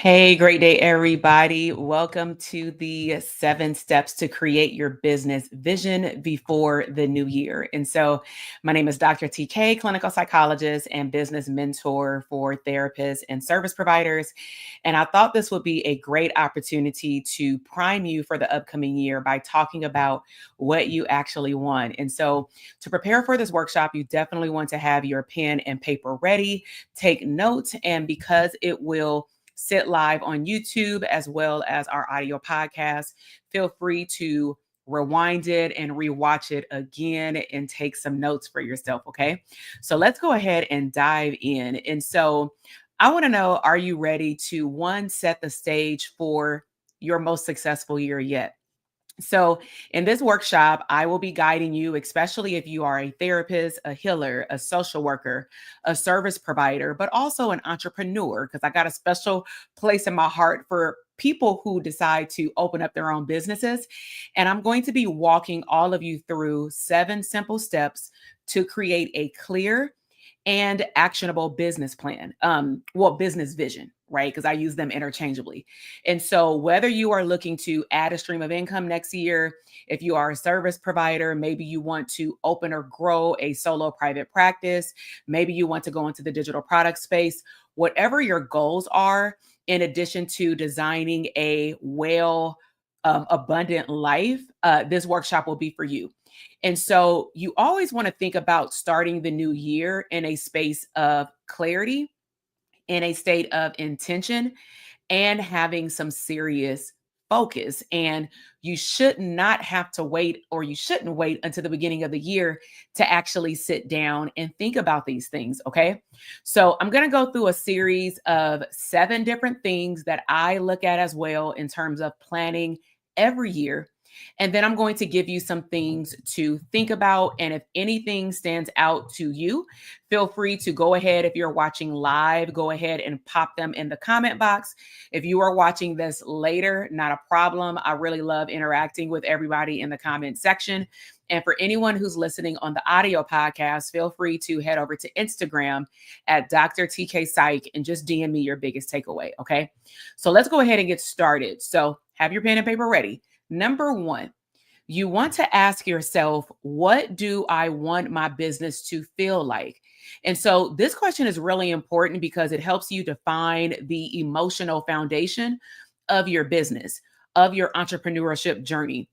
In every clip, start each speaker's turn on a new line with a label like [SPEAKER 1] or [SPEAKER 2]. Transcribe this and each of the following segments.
[SPEAKER 1] Hey, great day, everybody. Welcome to the 7 steps to create your business vision before the new year. My name is Dr. TK, clinical psychologist and business mentor for therapists and service providers. And I thought this would be a great opportunity to prime you for the upcoming year by talking about what you actually want. To prepare for this workshop, you definitely want to have your pen and paper ready, take notes, and because it will sit live on YouTube as well as our audio podcast. Feel free to rewind it and rewatch it again and take some notes for yourself. Okay. So let's go ahead and dive in. I want to know, are you ready to one, set the stage for your most successful year yet? So, in this workshop, I will be guiding you, especially if you are a therapist, a healer, a social worker, a service provider, but also an entrepreneur, because I got a special place in my heart for people who decide to open up their own businesses. And I'm going to be walking all of you through 7 simple steps to create a clear and actionable business plan. Business vision, right? Because I use them interchangeably. And so, whether you are looking to add a stream of income next year, if you are a service provider, maybe you want to open or grow a solo private practice, maybe you want to go into the digital product space, whatever your goals are, in addition to designing a abundant life, this workshop will be for you. And so you always want to think about starting the new year in a space of clarity, in a state of intention, and having some serious focus. And you should not have to wait, or you shouldn't wait until the beginning of the year to actually sit down and think about these things. Okay. So I'm going to go through a series of 7 different things that I look at as well in terms of planning every year. And then I'm going to give you some things to think about. And if anything stands out to you, feel free to go ahead. If you're watching live, go ahead and pop them in the comment box. If you are watching this later, not a problem. I really love interacting with everybody in the comment section. And for anyone who's listening on the audio podcast, feel free to head over to Instagram at Dr. TK Psych and just DM me your biggest takeaway. Okay. So let's go ahead and get started. So have your pen and paper ready. Number 1, you want to ask yourself, what do I want my business to feel like? And so this question is really important because it helps you define the emotional foundation of your business, of your entrepreneurship journey.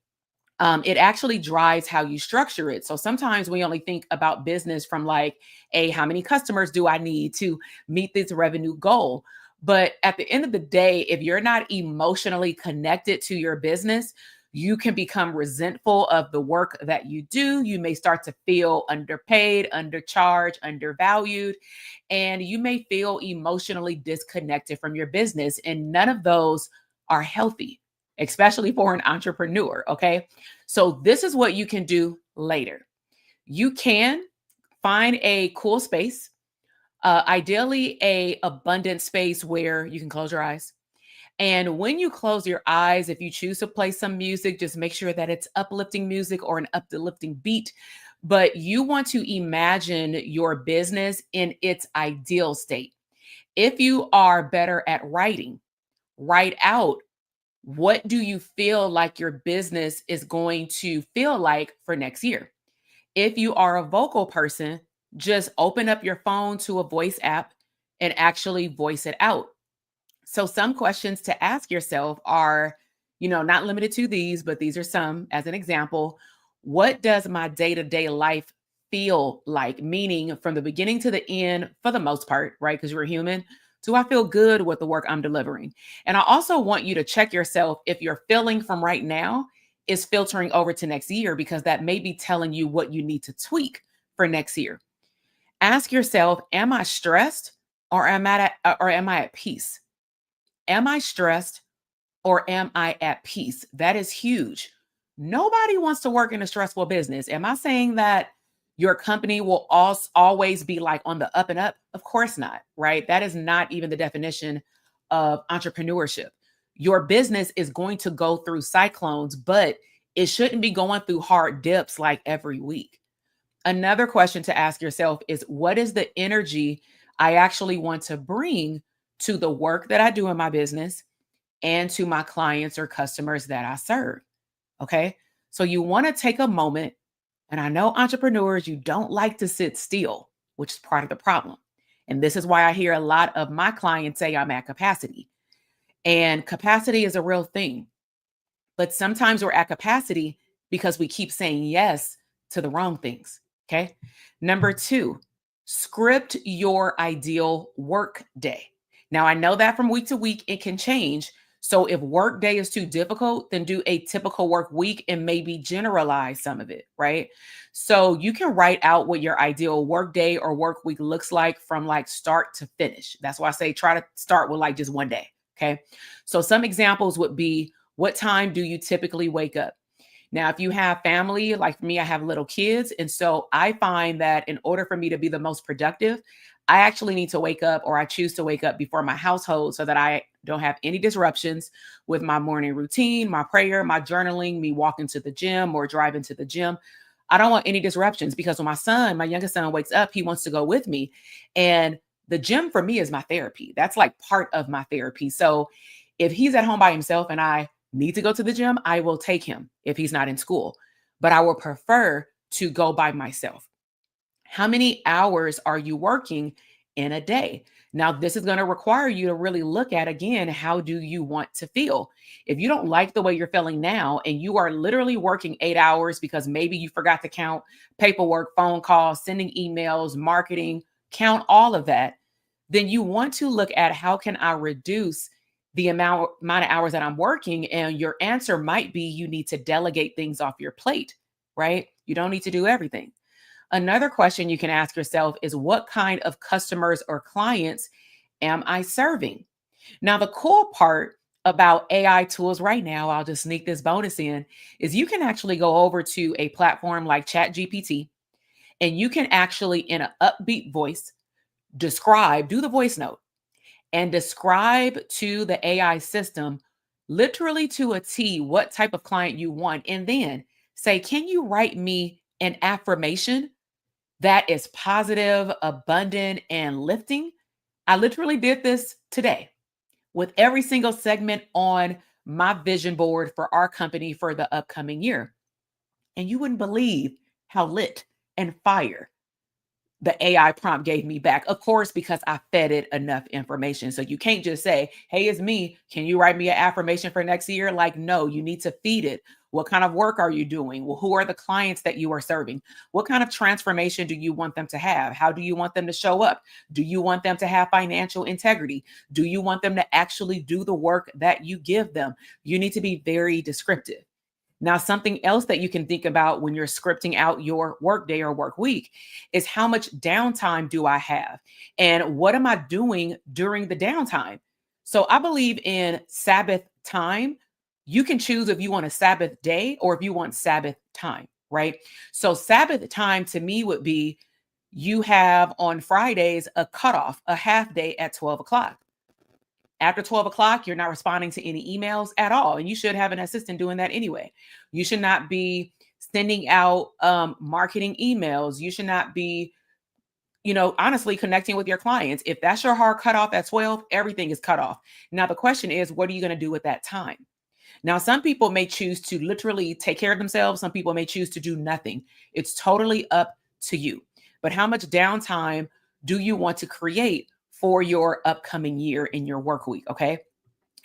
[SPEAKER 1] It actually drives how you structure it. So sometimes we only think about business from like, how many customers do I need to meet this revenue goal? But at the end of the day, if you're not emotionally connected to your business, you can become resentful of the work that you do. You may start to feel underpaid, undercharged, undervalued, and you may feel emotionally disconnected from your business. And none of those are healthy, especially for an entrepreneur. Okay. So, this is what you can do later. You can find a cool space, ideally a abundant space where you can close your eyes. And when you close your eyes, if you choose to play some music, just make sure that it's uplifting music or an uplifting beat. But you want to imagine your business in its ideal state. If you are better at writing, write out, what do you feel like your business is going to feel like for next year? If you are a vocal person, just open up your phone to a voice app and actually voice it out. So, some questions to ask yourself are, not limited to these, but these are some as an example. What does my day to day life feel like? Meaning from the beginning to the end, for the most part, right? Because you're a human. Do I feel good with the work I'm delivering? And I also want you to check yourself if your feeling from right now is filtering over to next year, because that may be telling you what you need to tweak for next year. Ask yourself, am I stressed or am I at peace? Am I stressed or am I at peace? That is huge. Nobody wants to work in a stressful business. Am I saying that your company will always be like on the up and up? Of course not, right? That is not even the definition of entrepreneurship. Your business is going to go through cyclones, but it shouldn't be going through hard dips like every week. Another question to ask yourself is, what is the energy I actually want to bring to the work that I do in my business and to my clients or customers that I serve. Okay. So you want to take a moment, and I know entrepreneurs, you don't like to sit still, which is part of the problem. And this is why I hear a lot of my clients say I'm at capacity. And capacity is a real thing. But sometimes we're at capacity because we keep saying yes to the wrong things. Okay. Number two, script your ideal work day. Now, I know that from week to week, it can change. So if work day is too difficult, then do a typical work week and maybe generalize some of it, right? So you can write out what your ideal work day or work week looks like from like start to finish. That's why I say try to start with like just one day. Okay. So some examples would be, what time do you typically wake up? Now, if you have family, like me, I have little kids. And so I find that in order for me to be the most productive, I actually need to wake up, or I choose to wake up before my household so that I don't have any disruptions with my morning routine, my prayer, my journaling, me walking to the gym or driving to the gym. I don't want any disruptions because when my son, my youngest son, wakes up, he wants to go with me. And the gym for me is my therapy. That's like part of my therapy. So if he's at home by himself and I need to go to the gym, I will take him if he's not in school. But I will prefer to go by myself. How many hours are you working in a day? Now, this is going to require you to really look at again, how do you want to feel? If you don't like the way you're feeling now and you are literally working 8 hours because maybe you forgot to count paperwork, phone calls, sending emails, marketing, count all of that, then you want to look at how can I reduce the amount of hours that I'm working. And your answer might be you need to delegate things off your plate, right? You don't need to do everything. Another question you can ask yourself is, what kind of customers or clients am I serving? Now, the cool part about AI tools right now, I'll just sneak this bonus in, is you can actually go over to a platform like ChatGPT and you can actually, in an upbeat voice, do the voice note and describe to the AI system literally to a T what type of client you want. And then say, can you write me an affirmation that is positive, abundant, and lifting? I literally did this today with every single segment on my vision board for our company for the upcoming year. And you wouldn't believe how lit and fire the AI prompt gave me back. Of course, because I fed it enough information. So you can't just say, hey, it's me. Can you write me an affirmation for next year? Like, no, you need to feed it. What kind of work are you doing? Well, who are the clients that you are serving? What kind of transformation do you want them to have? How do you want them to show up? Do you want them to have financial integrity? Do you want them to actually do the work that you give them? You need to be very descriptive. Now, something else that you can think about when you're scripting out your work day or work week is, how much downtime do I have? And what am I doing during the downtime? So I believe in Sabbath time. You can choose if you want a Sabbath day or if you want Sabbath time, right? So Sabbath time to me would be, you have on Fridays a cutoff, a half day at 12 o'clock. After 12 o'clock, you're not responding to any emails at all. And you should have an assistant doing that anyway. You should not be sending out marketing emails. You should not be, honestly connecting with your clients. If that's your hard cutoff at 12, everything is cut off. Now, the question is, what are you going to do with that time? Now, some people may choose to literally take care of themselves. Some people may choose to do nothing. It's totally up to you. But how much downtime do you want to create for your upcoming year in your work week? Okay.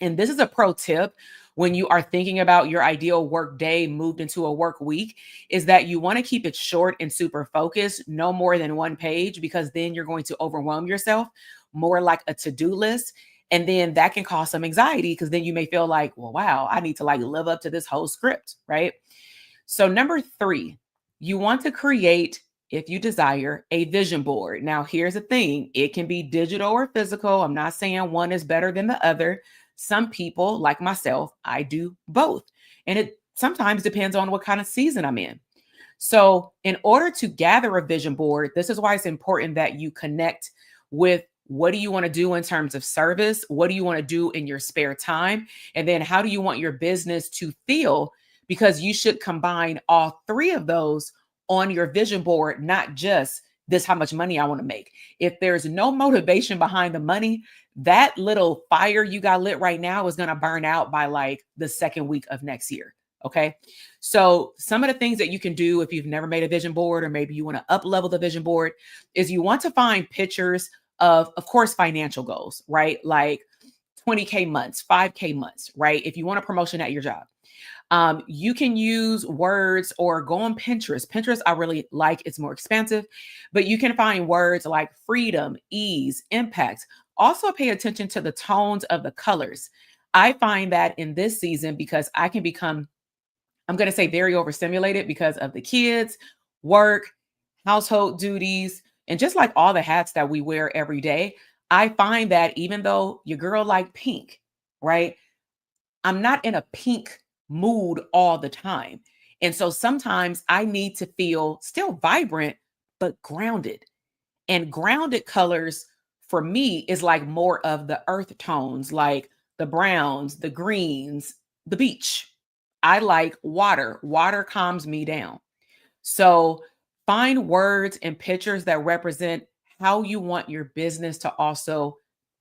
[SPEAKER 1] And this is a pro tip when you are thinking about your ideal work day moved into a work week, is that you want to keep it short and super focused, no more than one page, because then you're going to overwhelm yourself, more like a to-do list. And then that can cause some anxiety because then you may feel like, well, wow, I need to like live up to this whole script, right? So number three, you want to create, if you desire, a vision board. Now, here's the thing. It can be digital or physical. I'm not saying one is better than the other. Some people, like myself, I do both. And it sometimes depends on what kind of season I'm in. So in order to gather a vision board, this is why it's important that you connect with, what do you want to do in terms of service? What do you want to do in your spare time? And then how do you want your business to feel? Because you should combine all three of those on your vision board, not just this how much money I want to make. If there's no motivation behind the money, that little fire you got lit right now is going to burn out by like the second week of next year. Okay. So some of the things that you can do if you've never made a vision board, or maybe you want to up level the vision board, is you want to find pictures of course, financial goals, right? Like 20K months, 5K months, right? If you want a promotion at your job, you can use words or go on Pinterest. Pinterest, I really like, it's more expensive, but you can find words like freedom, ease, impact. Also, pay attention to the tones of the colors. I find that in this season, because I can become, I'm going to say, very overstimulated because of the kids, work, household duties, and just like all the hats that we wear every day. I find that even though your girl like pink, right? I'm not in a pink mood all the time. And so sometimes I need to feel still vibrant, but grounded. And grounded colors for me is like more of the earth tones, like the browns, the greens, the beach. I like water. Water calms me down. So find words and pictures that represent how you want your business to also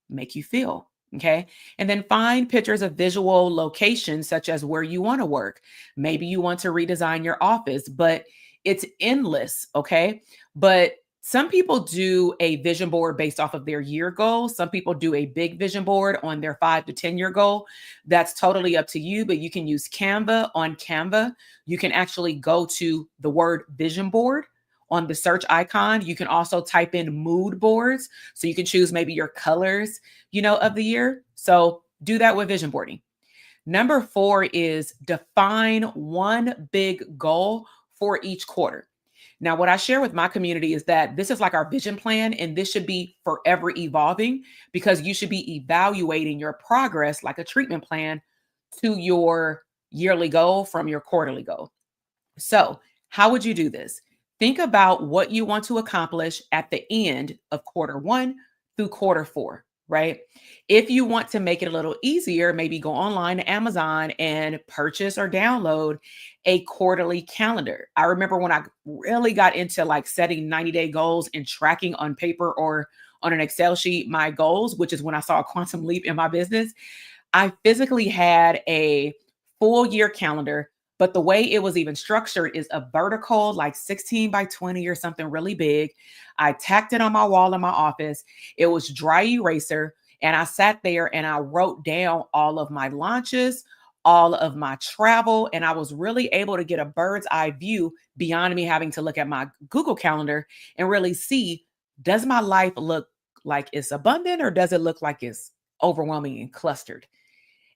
[SPEAKER 1] make you feel. Okay. And then find pictures of visual locations, such as where you want to work. Maybe you want to redesign your office, but it's endless. Okay. But some people do a vision board based off of their year goals. Some people do a big vision board on their 5 to 10 year goal. That's totally up to you, but you can use Canva. On Canva, you can actually go to the word vision board on the search icon. You can also type in mood boards. So you can choose maybe your colors, of the year. So do that with vision boarding. Number 4 is define one big goal for each quarter. Now, what I share with my community is that this is like our vision plan, and this should be forever evolving, because you should be evaluating your progress like a treatment plan to your yearly goal from your quarterly goal. So, how would you do this? Think about what you want to accomplish at the end of quarter 1 through quarter 4, right? If you want to make it a little easier, maybe go online to Amazon and purchase or download a quarterly calendar. I remember when I really got into like setting 90-day goals and tracking on paper or on an Excel sheet my goals, which is when I saw a quantum leap in my business. I physically had a full year calendar, but the way it was even structured is a vertical, like 16 by 20 or something really big. I tacked it on my wall in my office. It was dry eraser. And I sat there and I wrote down all of my launches, all of my travel. And I was really able to get a bird's eye view beyond me having to look at my Google Calendar and really see, does my life look like it's abundant, or does it look like it's overwhelming and clustered?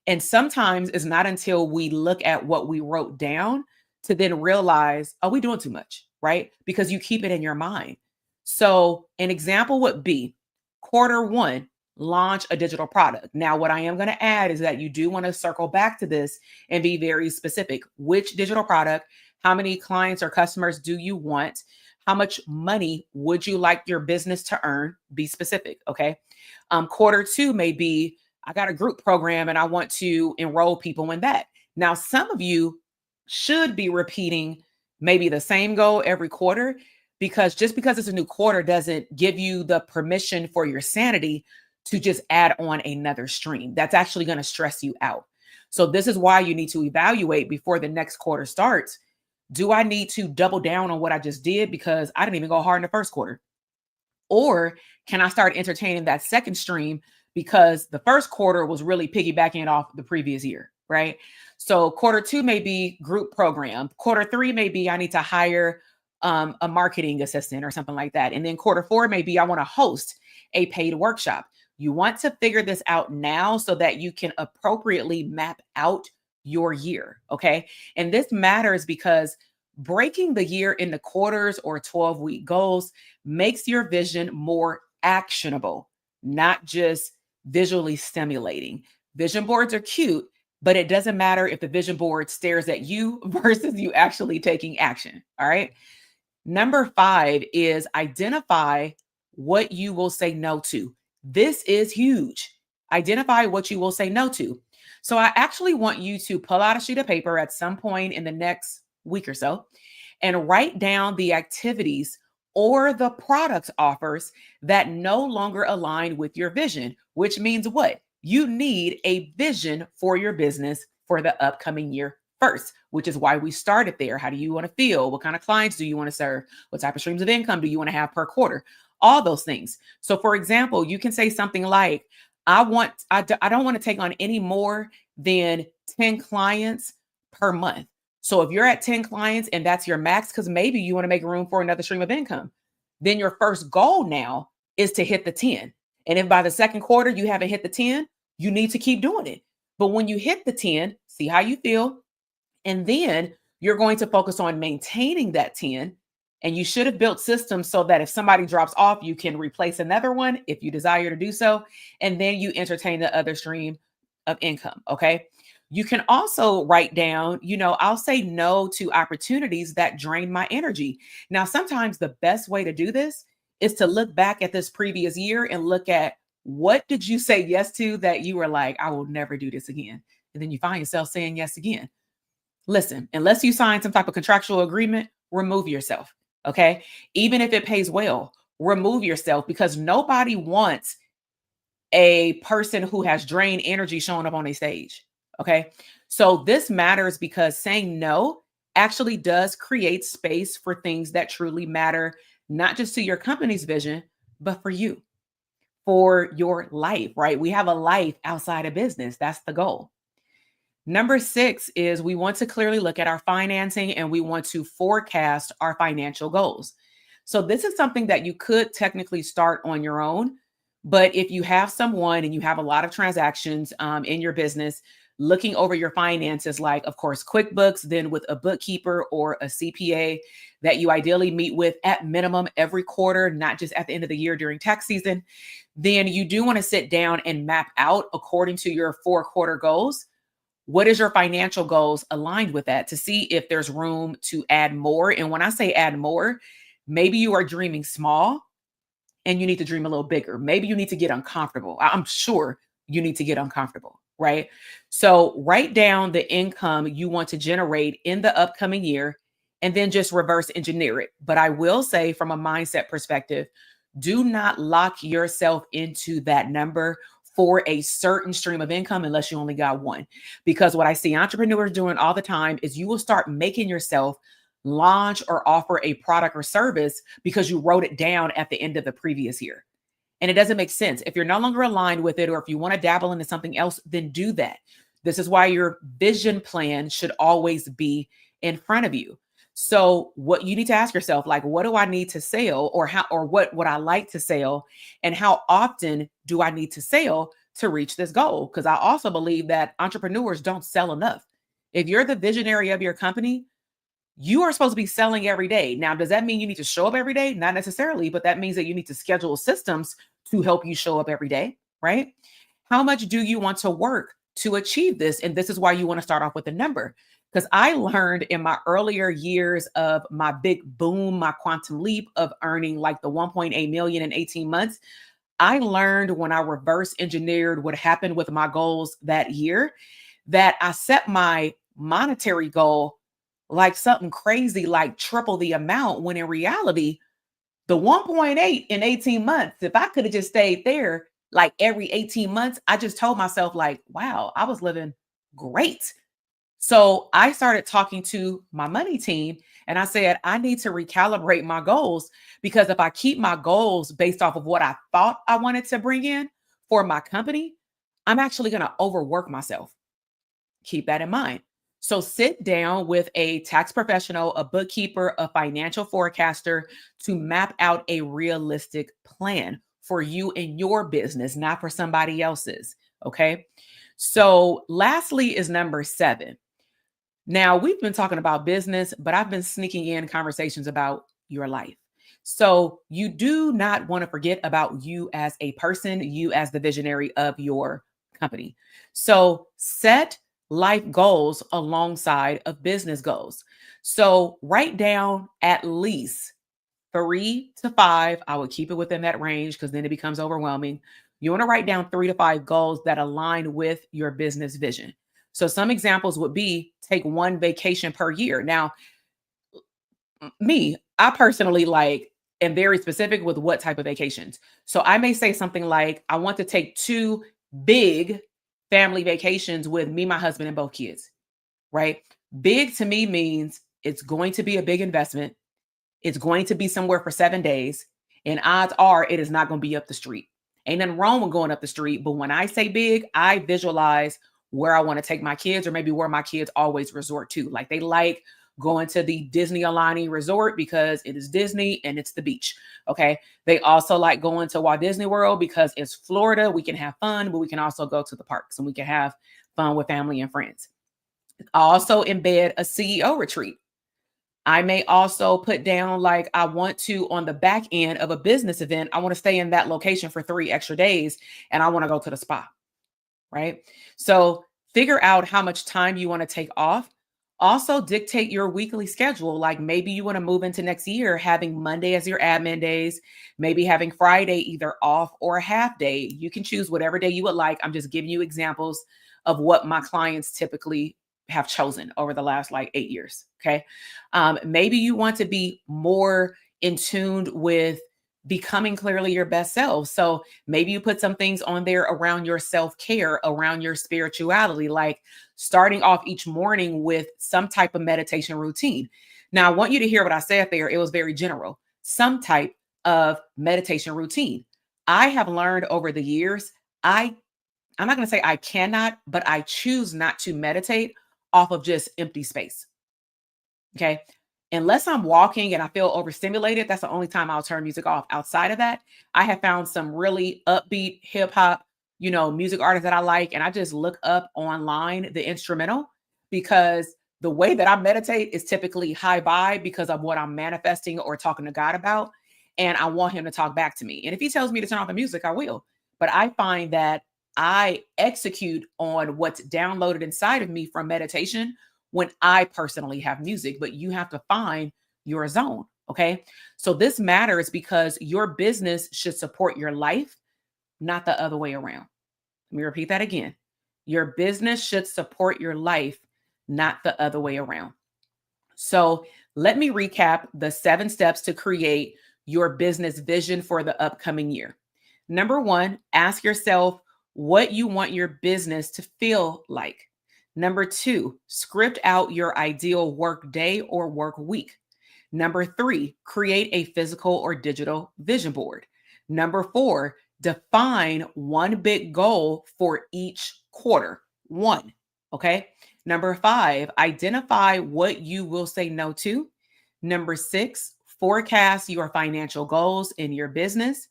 [SPEAKER 1] And sometimes it's not until we look at what we wrote down to then realize, are we doing too much? Right? Because you keep it in your mind. So, an example would be quarter 1, launch a digital product. Now, what I am going to add is that you do want to circle back to this and be very specific. Which digital product? How many clients or customers do you want? How much money would you like your business to earn? Be specific. Okay. Quarter 2 may be, I got a group program and I want to enroll people in that. Now, some of you should be repeating maybe the same goal every quarter, because just because it's a new quarter doesn't give you the permission for your sanity to just add on another stream. That's actually going to stress you out. So, this is why you need to evaluate before the next quarter starts. Do I need to double down on what I just did because I didn't even go hard in the first quarter? Or can I start entertaining that second stream because the first quarter was really piggybacking off the previous year, right? So quarter 2 may be group program. Quarter 3 may be I need to hire a marketing assistant or something like that. And then quarter 4 may be I want to host a paid workshop. You want to figure this out now so that you can appropriately map out your year. Okay. And this matters because breaking the year into quarters or 12-week goals makes your vision more actionable, not just visually stimulating. Vision boards are cute, but it doesn't matter if the vision board stares at you versus you actually taking action. All right. Number 5 is identify what you will say no to. This is huge. Identify what you will say no to. So I actually want you to pull out a sheet of paper at some point in the next week or so and write down the activities or the product offers that no longer align with your vision, which means what? You need a vision for your business for the upcoming year first, which is why we started there. How do you want to feel? What kind of clients do you want to serve? What type of streams of income do you want to have per quarter? All those things. So, for example, you can say something like, I don't want to take on any more than 10 clients per month. So if you're at 10 clients and that's your max, because maybe you want to make room for another stream of income, then your first goal now is to hit the 10. And if by the second quarter you haven't hit the 10, you need to keep doing it. But when you hit the 10, see how you feel. And then you're going to focus on maintaining that 10. And you should have built systems so that if somebody drops off, you can replace another one if you desire to do so. And then you entertain the other stream of income. Okay. You can also write down, I'll say no to opportunities that drain my energy. Now, sometimes the best way to do this is to look back at this previous year and look at what did you say yes to that you were like, I will never do this again. And then you find yourself saying yes again. Listen, unless you sign some type of contractual agreement, remove yourself. Okay. Even if it pays well, remove yourself because nobody wants a person who has drained energy showing up on a stage. Okay. So this matters because saying no actually does create space for things that truly matter, not just to your company's vision, but for you, for your life, right? We have a life outside of business. That's the goal. Number 6 is we want to clearly look at our financing and we want to forecast our financial goals. So this is something that you could technically start on your own. But if you have someone and you have a lot of transactions in your business, looking over your finances, like, of course, QuickBooks, then with a bookkeeper or a CPA that you ideally meet with at minimum every quarter, not just at the end of the year during tax season, then you do want to sit down and map out according to your 4-quarter goals. What is your financial goals aligned with that to see if there's room to add more? And when I say add more, maybe you are dreaming small and you need to dream a little bigger. Maybe you need to get uncomfortable. I'm sure you need to get uncomfortable, right? So write down the income you want to generate in the upcoming year and then just reverse engineer it. But I will say, from a mindset perspective, do not lock yourself into that number for a certain stream of income unless you only got one. Because what I see entrepreneurs doing all the time is you will start making yourself launch or offer a product or service because you wrote it down at the end of the previous year. And it doesn't make sense. If you're no longer aligned with it, or if you want to dabble into something else, then do that. This is why your vision plan should always be in front of you. So what you need to ask yourself, like, what do I need to sell, or how, or what would I like to sell? And how often do I need to sell to reach this goal? Because I also believe that entrepreneurs don't sell enough. If you're the visionary of your company, you are supposed to be selling every day. Now, does that mean you need to show up every day? Not necessarily, but that means that you need to schedule systems to help you show up every day, right? How much do you want to work to achieve this? And this is why you want to start off with a number. Because I learned in my earlier years of my big boom, my quantum leap of earning like the 1.8 million in 18 months, I learned when I reverse engineered what happened with my goals that year, that I set my monetary goal like something crazy, like triple the amount, when in reality, the 1.8 in 18 months, if I could have just stayed there like every 18 months, I just told myself, like, wow, I was living great. So I started talking to my money team and I said, I need to recalibrate my goals, because if I keep my goals based off of what I thought I wanted to bring in for my company, I'm actually going to overwork myself. Keep that in mind. So sit down with a tax professional, a bookkeeper, a financial forecaster to map out a realistic plan for you and your business, not for somebody else's. Okay. So lastly is number 7. Now, we've been talking about business, but I've been sneaking in conversations about your life. So you do not want to forget about you as a person, you as the visionary of your company. So set life goals alongside of business goals. So write down at least 3 to 5. I would keep it within that range because then it becomes overwhelming. You want to write down 3 to 5 goals that align with your business vision. So some examples would be take one vacation per year. Now, me, I personally like and very specific with what type of vacations. So I may say something like, I want to take 2 big family vacations with me, my husband, and both kids, right? Big to me means it's going to be a big investment. It's going to be somewhere for 7 days, and odds are it is not gonna be up the street. Ain't nothing wrong with going up the street, but when I say big, I visualize where I wanna take my kids or maybe where my kids always resort to. Like, they like going to the Disney Alani Resort because it is Disney and it's the beach, okay? They also like going to Walt Disney World because it's Florida, we can have fun, but we can also go to the parks and we can have fun with family and friends. I also embed a CEO retreat. I may also put down like I want to on the back end of a business event, I want to stay in that location for 3 extra days and I want to go to the spa, right? So figure out how much time you want to take off. Also dictate your weekly schedule. Like maybe you want to move into next year having Monday as your admin days, maybe having Friday either off or a half day. You can choose whatever day you would like. I'm just giving you examples of what my clients typically have chosen over the last like 8 years. Okay. Maybe you want to be more in tuned with becoming clearly your best self. So maybe you put some things on there around your self care, around your spirituality, like starting off each morning with some type of meditation routine. Now, I want you to hear what I said there. It was very general, some type of meditation routine. I have learned over the years, I'm not going to say I cannot, but I choose not to meditate off of just empty space. Okay. Unless I'm walking and I feel overstimulated, that's the only time I'll turn music off. Outside of that, I have found some really upbeat hip hop, music artists that I like. And I just look up online the instrumental because the way that I meditate is typically high vibe because of what I'm manifesting or talking to God about. And I want him to talk back to me. And if he tells me to turn off the music, I will. But I find that I execute on what's downloaded inside of me from meditation when I personally have music, but you have to find your zone. Okay. So this matters because your business should support your life, not the other way around. Let me repeat that again. Your business should support your life, not the other way around. So let me recap the 7 steps to create your business vision for the upcoming year. Number 1, ask yourself what you want your business to feel like. Number 2, script out your ideal work day or work week. Number 3, create a physical or digital vision board. Number 4, define one big goal for each quarter. One. Okay. Number 5, identify what you will say no to. Number 6, forecast your financial goals in your business.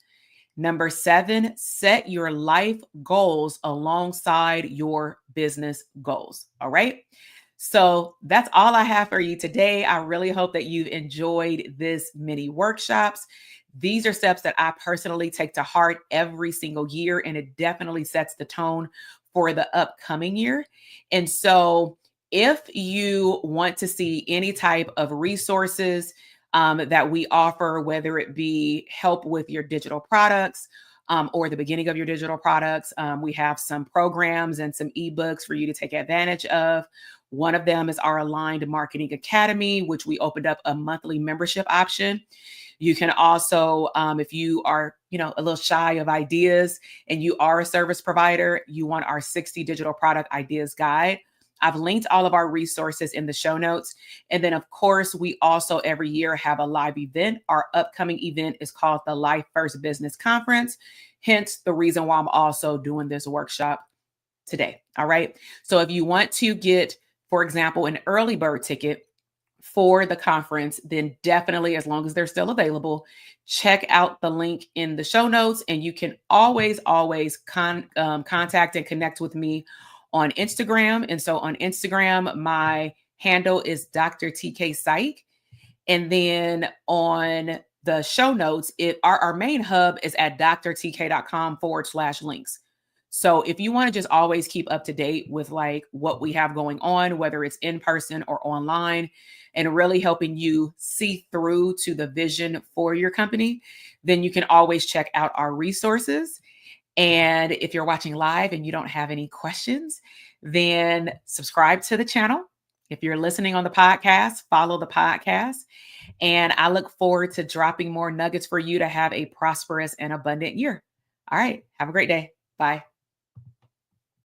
[SPEAKER 1] Number 7, set your life goals alongside your business goals. All right. So that's all I have for you today. I really hope that you've enjoyed this mini workshops. These are steps that I personally take to heart every single year, and it definitely sets the tone for the upcoming year. And so, if you want to see any type of resources that we offer, whether it be help with your digital products or the beginning of your digital products, we have some programs and some ebooks for you to take advantage of. One of them is our Aligned Marketing Academy, which we opened up a monthly membership option. You can also, if you are, a little shy of ideas and you are a service provider, you want our 60 digital product ideas guide. I've linked all of our resources in the show notes. And then, of course, we also every year have a live event. Our upcoming event is called the Life First Business Conference. Hence the reason why I'm also doing this workshop today. All right. So if you want to get, for example, an early bird ticket for the conference, then definitely, as long as they're still available, check out the link in the show notes. And you can always contact and connect with me on Instagram. And so on Instagram, my handle is Dr. TK Psych. And then on the show notes, our main hub is at drtk.com/links. So if you want to just always keep up to date with like what we have going on, whether it's in person or online, and really helping you see through to the vision for your company, then you can always check out our resources. And if you're watching live and you don't have any questions, then subscribe to the channel. If you're listening on the podcast, follow the podcast. And I look forward to dropping more nuggets for you to have a prosperous and abundant year. All right. Have a great day. Bye.